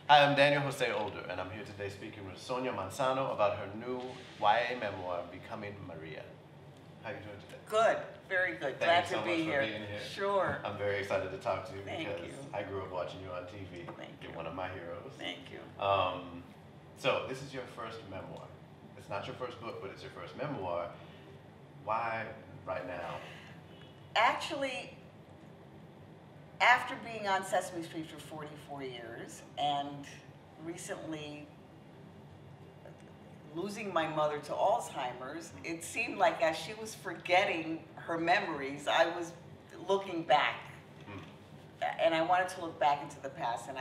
Hi, I'm Daniel Jose Older, and I'm here today speaking with Sonia Manzano about her new YA memoir, Becoming Maria. How are you doing today? Good, very good. Thank Glad you so to be much here. for being here. Sure. I'm very excited to talk to you Thank because you. I grew up watching you on TV. Thank You're you. one of my heroes. Thank you. So this is your first memoir. It's not your first book, but it's your first memoir. Why right now? Actually, after being on Sesame Street for 44 years and recently losing my mother to Alzheimer's, it seemed like as she was forgetting her memories, I was looking back. And I wanted to look back into the past. And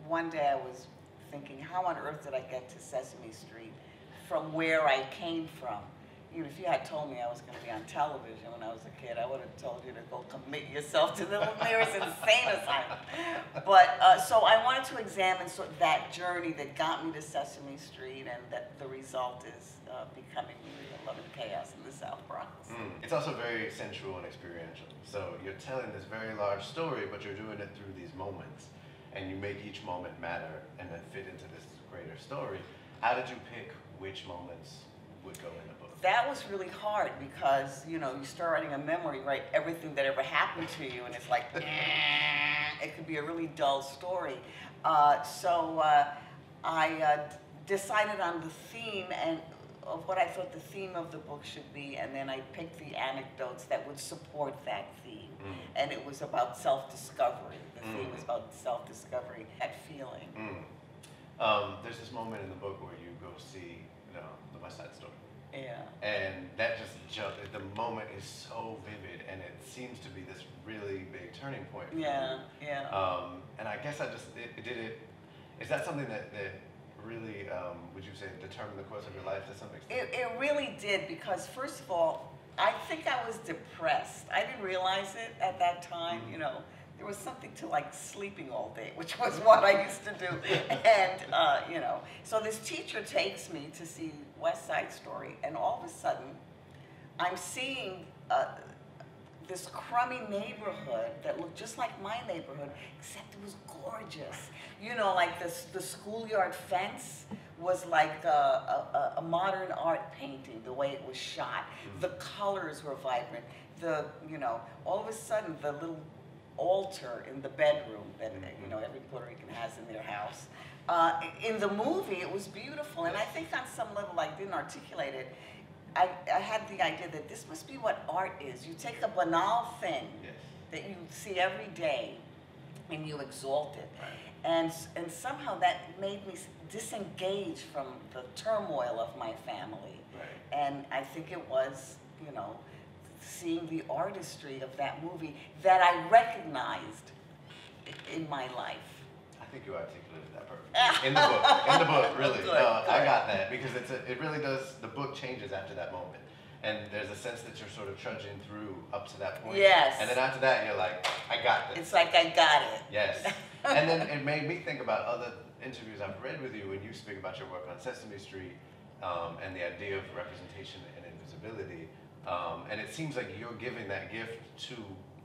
one day I was thinking, how on earth did I get to Sesame Street from where I came from? If you had told me I was going to be on television when I was a kid, I would have told you to go commit yourself to the nearest insane asylum. But so I wanted to examine sort of that journey that got me to Sesame Street, and that the result is becoming Maria, Love and Chaos in the South Bronx. It's also very sensual and experiential. So you're telling this very large story, but you're doing it through these moments, and you make each moment matter and then fit into this greater story. How did you pick which moments would go in the book? That was really hard because, you start writing a memory, write everything that ever happened to you, and it's like, it could be a really dull story. So I decided on the theme and of what I thought the theme of the book should be, and then I picked the anecdotes that would support that theme. And it was about self-discovery. The theme was about self-discovery, that feeling. There's this moment in the book where you go see, the West Side Story. Yeah. And that just jumped. The moment is so vivid, and it seems to be this really big turning point for you. Yeah. And I guess is that something that really, would you say, determined the course of your life to some extent? It really did, because first of all, I think I was depressed. I didn't realize it at that time, There was something to like sleeping all day, which was what I used to do. And, so this teacher takes me to see West Side Story, and all of a sudden, I'm seeing this crummy neighborhood that looked just like my neighborhood, except it was gorgeous. Like the schoolyard fence was like a modern art painting, the way it was shot. The colors were vibrant. All of a sudden, the little altar in the bedroom that every Puerto Rican has in their house. In the movie, it was beautiful, and I think on some level I didn't articulate it. I had the idea that this must be what art is. You take a banal thing that you see every day, and you exalt it, and somehow that made me disengage from the turmoil of my family, and I think it was seeing the artistry of that movie that I recognized in my life. I think you articulated that perfectly. In the book, really. Good, I got that, because it really does, the book changes after that moment. And there's a sense that you're sort of trudging through up to that point. Yes. And then after that, you're like, I got this. It's like I got it. Yes. And then it made me think about other interviews I've read with you, when you speak about your work on Sesame Street, and the idea of representation and invisibility. And it seems like you're giving that gift to,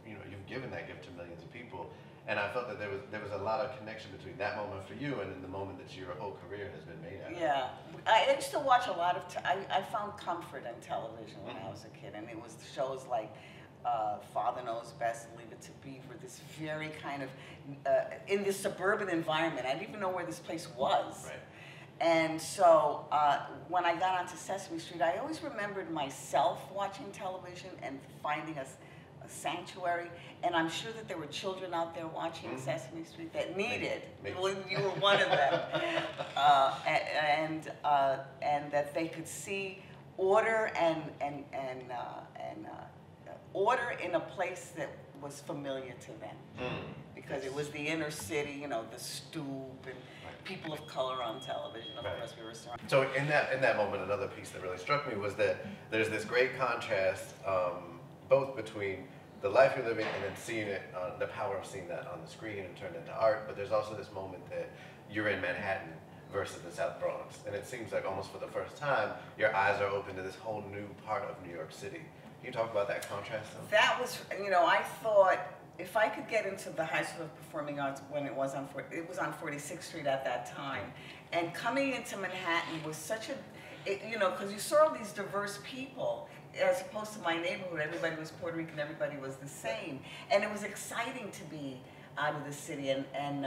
you've given that gift to millions of people. And I felt that there was a lot of connection between that moment for you and then the moment that your whole career has been made out of. Yeah. I used to watch a lot of, I found comfort in television when I was a kid. And it was shows like Father Knows Best, Leave It to Beaver, this very kind of, in this suburban environment. I didn't even know where this place was. Right. And so when I got onto Sesame Street, I always remembered myself watching television and finding a sanctuary. And I'm sure that there were children out there watching Sesame Street that needed. Maybe. You were one of them. And that they could see order and order in a place that was familiar to them. Because it was the inner city, the stoop, and people of color on television. Of course, we were surrounded. So in that moment, another piece that really struck me was that there's this great contrast, both between the life you're living and then seeing it, the power of seeing that on the screen and turned into art. But there's also this moment that you're in Manhattan versus the South Bronx, and it seems like almost for the first time, your eyes are open to this whole new part of New York City. Can you talk about that contrast? That was, I thought if I could get into the High School of Performing Arts when it was on 46th Street at that time, and coming into Manhattan was such a, you know, because you saw all these diverse people, as opposed to my neighborhood, everybody was Puerto Rican, everybody was the same, and it was exciting to be out of the city, and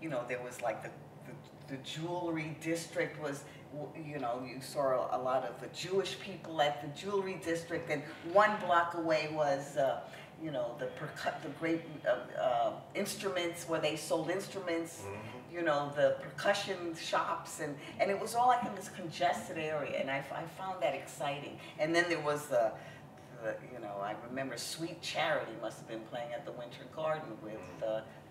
you know, there was like the jewelry district was, you know, you saw a lot of the Jewish people at the jewelry district, and one block away was, you know, the great instruments where they sold instruments, you know, the percussion shops, and it was all like in this congested area, and I found that exciting. And then there was you know, I remember Sweet Charity must have been playing at the Winter Garden with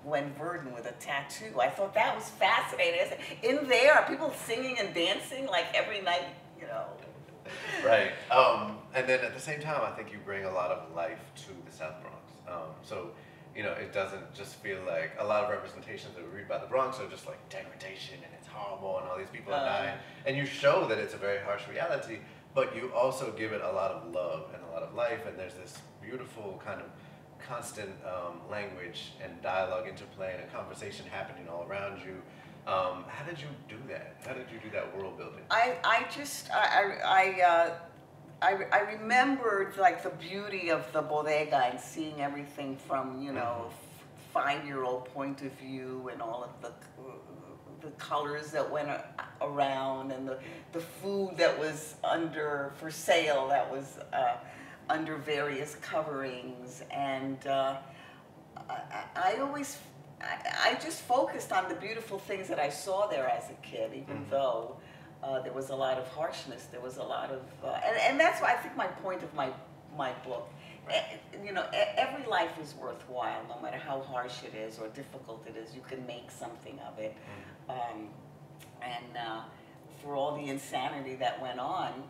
Gwen Verdon with a tattoo. I thought that was fascinating. I said, in there, are people singing and dancing like every night, you know? Right. And then at the same time, I think you bring a lot of life to the South Bronx. So, you know, it doesn't just feel like a lot of representations that we read about the Bronx are just like degradation and it's horrible and all these people are dying. And you show that it's a very harsh reality, but you also give it a lot of love and a lot of life, and there's this beautiful kind of constant language and dialogue interplay and a conversation happening all around you. How did you do that? How did you do that world building? I remembered like the beauty of the bodega and seeing everything from, you know, 5-year-old point of view, and all of the colors that went around, and the food that was for sale, that was under various coverings, and I just focused on the beautiful things that I saw there as a kid, even though there was a lot of harshness, there was a lot of, and that's why I think my point of my book, you know, every life is worthwhile, no matter how harsh it is or difficult it is, you can make something of it. For all the insanity that went on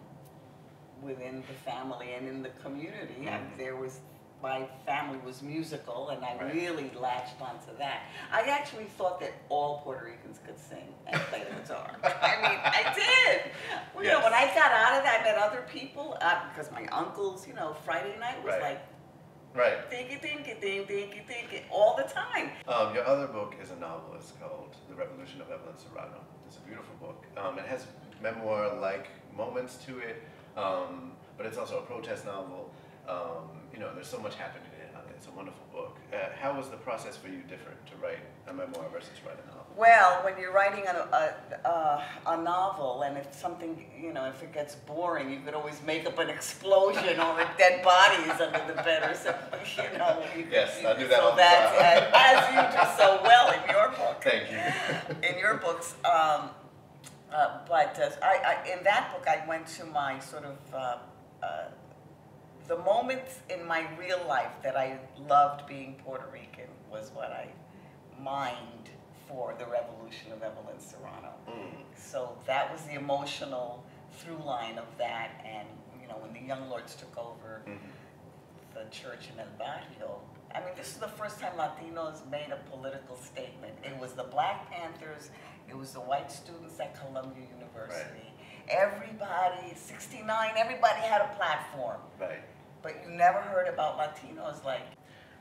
within the family and in the community, my family was musical, and I really latched onto that. I actually thought that all Puerto Ricans could sing and play the guitar. I mean, I did. Well, you know, when I got out of that, I met other people, because my uncles, you know, Friday night was like, dinky, dinky, dinky, dinky, dinky, all the time. Your other book is a novel. It's called The Revolution of Evelyn Serrano. It's a beautiful book. It has memoir-like moments to it, but it's also a protest novel. You know, there's so much happening in it. It's a wonderful book. How was the process for you different to write a memoir versus write a novel? Well, when you're writing a novel, and if something, you know, if it gets boring, you could always make up an explosion or dead bodies under the bed or something, you know. Yes, I do that so all the time. As you do so well in your book. Thank you. In your books. In that book, I went to my sort of, the moments in my real life that I loved being Puerto Rican was what I mined for The Revolution of Evelyn Serrano. So that was the emotional through line of that, and you know, when the Young Lords took over the church in El Barrio, I mean, this is the first time Latinos made a political statement. It was the Black Panthers, it was the white students at Columbia University. Everybody, 69, everybody had a platform. But you never heard about Latinos like.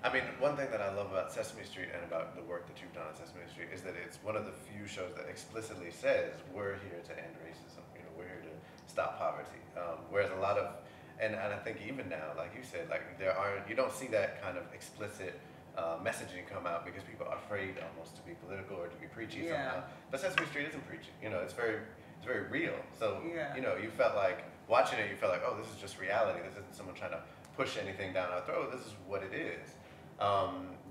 I mean, one thing that I love about Sesame Street and about the work that you've done on Sesame Street is that it's one of the few shows that explicitly says we're here to end racism. You know, we're here to stop poverty. Whereas a lot of, and I think even now, like you said, like you don't see that kind of explicit messaging come out because people are afraid almost to be political or to be preachy somehow. But Sesame Street isn't preachy. You know, it's very real. So you know, you felt like watching it, you felt like, oh, this is just reality. This isn't someone trying to push anything down our throat. This is what it is.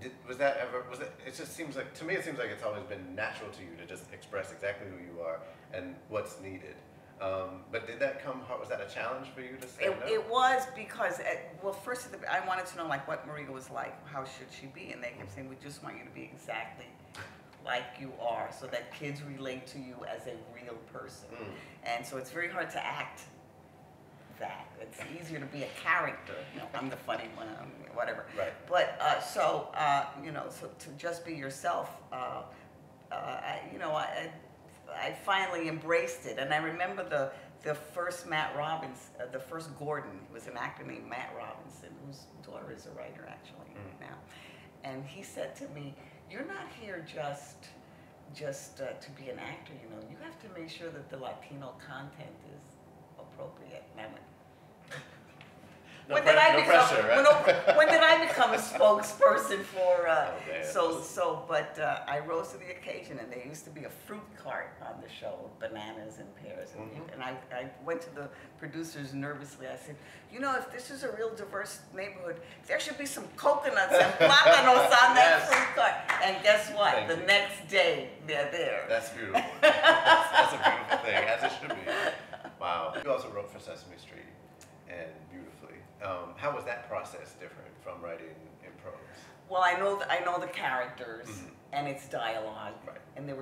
It just seems like, to me, it seems like it's always been natural to you to just express exactly who you are and what's needed. But did that was that a challenge for you to say no? It was because, well, first I wanted to know like what Maria was like, how should she be? And they kept saying, we just want you to be exactly like you are so that kids relate to you as a real person. And so it's very hard to act that. It's easier to be a character. You know, I'm the funny one, whatever. But you know, so to just be yourself, you know, I finally embraced it. And I remember the first Matt Robbins, the first Gordon, was an actor named Matt Robinson, whose daughter is a writer actually now. And he said to me, "You're not here just to be an actor, you know. You have to make sure that the Latino content is appropriate." And I went, No pressure, right? when did I become a spokesperson for, man. but I rose to the occasion, and there used to be a fruit cart on the show with bananas and pears. And I went to the producers nervously. I said, "You know, if this is a real diverse neighborhood, there should be some coconuts and plátanos on that Yes. fruit cart." And guess what? Thank The you. next day, they're there. That's beautiful. That's a beautiful thing, as it should be. Wow. You also wrote for Sesame Street, and beautifully. How was that process different from writing in prose? Well, I know the characters, and it's dialogue, Right. and there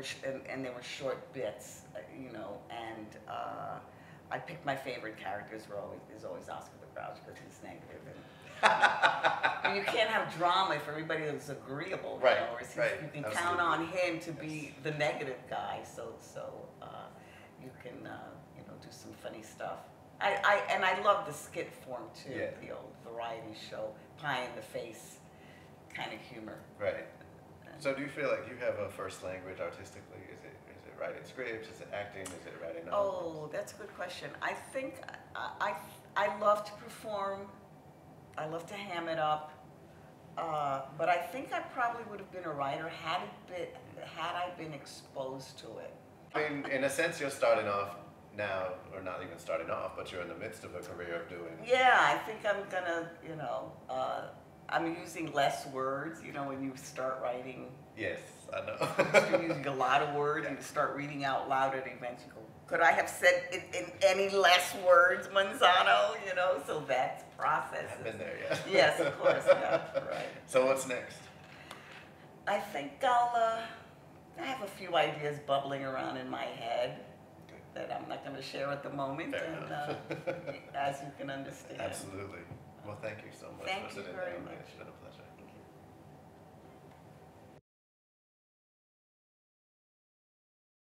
were short bits, you know, and I picked my favorite characters. Is always Oscar the Grouch because he's negative, and you can't have drama if everybody is agreeable, you Right, know, or right, you can absolutely. count on him to be the negative guy, so you can you know, do some funny stuff. I love the skit form too, Yeah. the old variety show, pie in the face kind of humor. Right. So do you feel like you have a first language artistically? Is it writing scripts? Is it acting? Is it writing novels? Oh, that's a good question. I think I love to perform. I love to ham it up. But I think I probably would have been a writer had I been exposed to it. I mean, in a sense, you're starting off now, or not even starting off, but you're in the midst of a career of doing. Yeah, I think I'm gonna, you know, I'm using less words, you know, when you start writing. Yes, I know. You're using a lot of words, and you start reading out loud, and eventually go, could I have said it in any less words, Manzano? You know, so that's process. I've been there, yeah. Yes, of course, yeah, right. So what's next? I think I have a few ideas bubbling around in my head that I'm not going to share at the moment, Fair and enough. as you can understand. Absolutely. Well, thank you so much Thank for you sitting very down. much. It's been a pleasure.